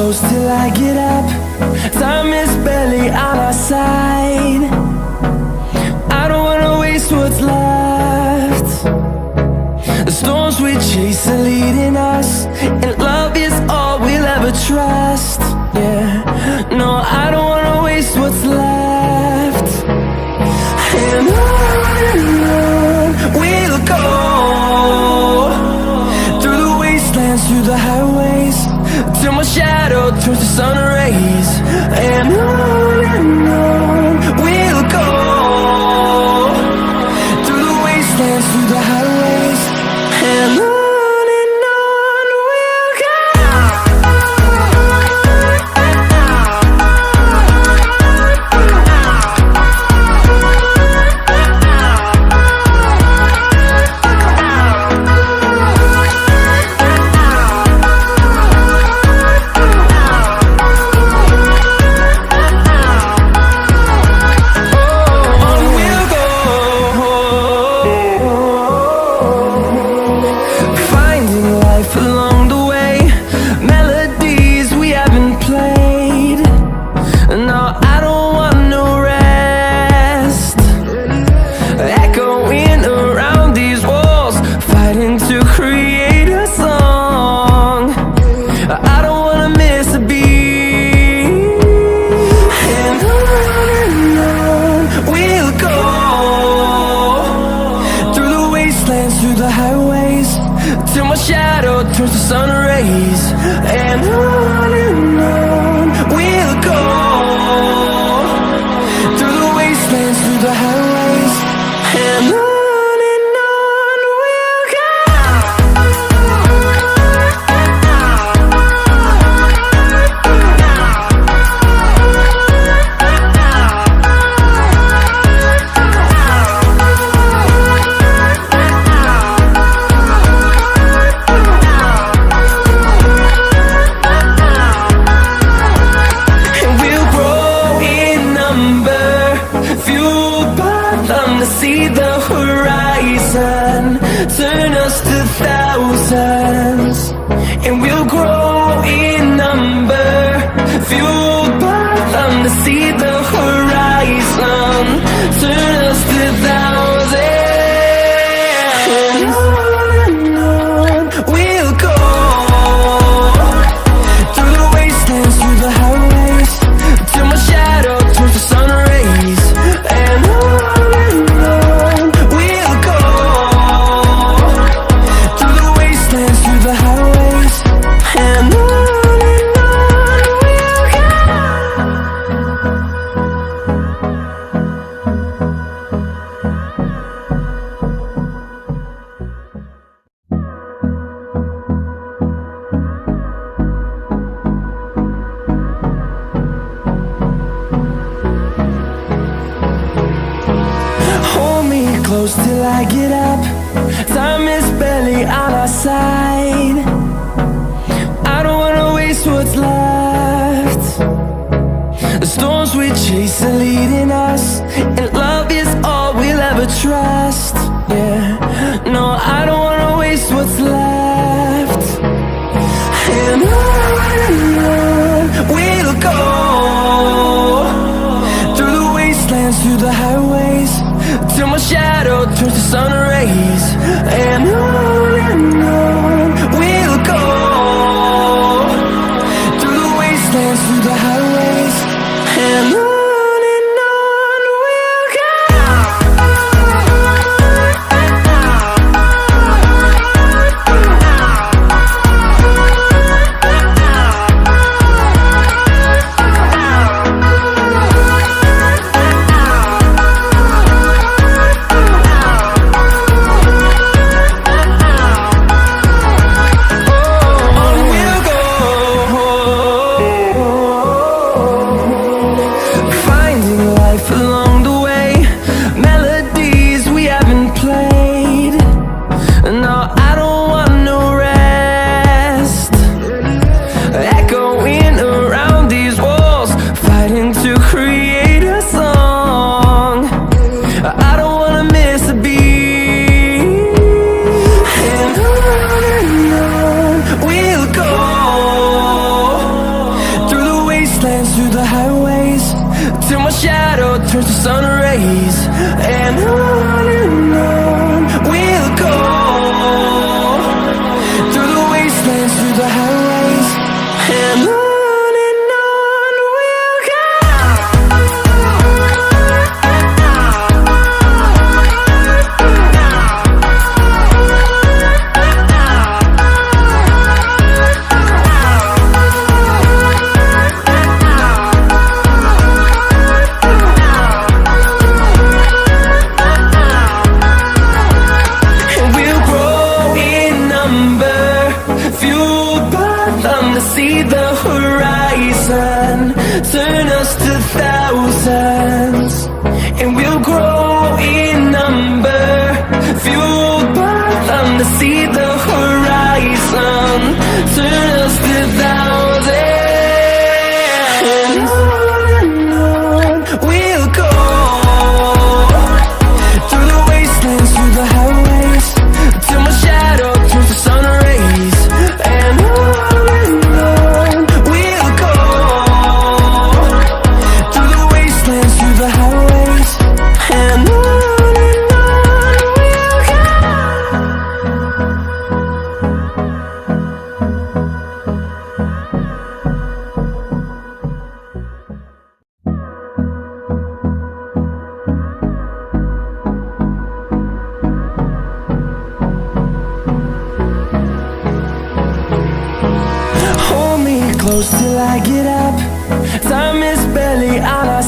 close till I get up. Time is barely on our side. I don't wanna waste what's left. The storms we chase are leading us, and love is all we'll ever trust. Yeah, no, I don't wanna waste what's left. And on we'll go, through the wastelands, through the highways, till my shadow turns to sun rays. And on we'll go, through the wastelands, through the highways, and on we'll go. Through the highways, till my shadow turns to sun rays. And on we'll go, through the wastelands, through the highways, and on we'll go. See the horizon, turn us to thousands, and we'll grow in number, fueled by them. To see the horizon, turn us to thousands, and on we'll go, through the wastelands, through the highways, till my shadow turns to sun rays. And close till I get up. Time is barely on our side. I don't wanna waste what's left. The storms we chase are leading us, and love is all we'll ever trust. Yeah, no, I don't wanna waste what's left. And on we'll go, through the wastelands, through the highways, till my shadow turns to sun rays. And on we'll go, through the wastelands, through the highways, and on we'll go. till my shadow turns to sun rays. And on we'll go, through the wastelands, through the highways, and on we'll go. See the horizon turn us to thousands, and we'll grow in number, fueled by them to see the horizon turn us to thousands. And on we'll go, through the wastelands, through the highways, till my shadow turns to sun rays. And on close till I get up. Time is barely on our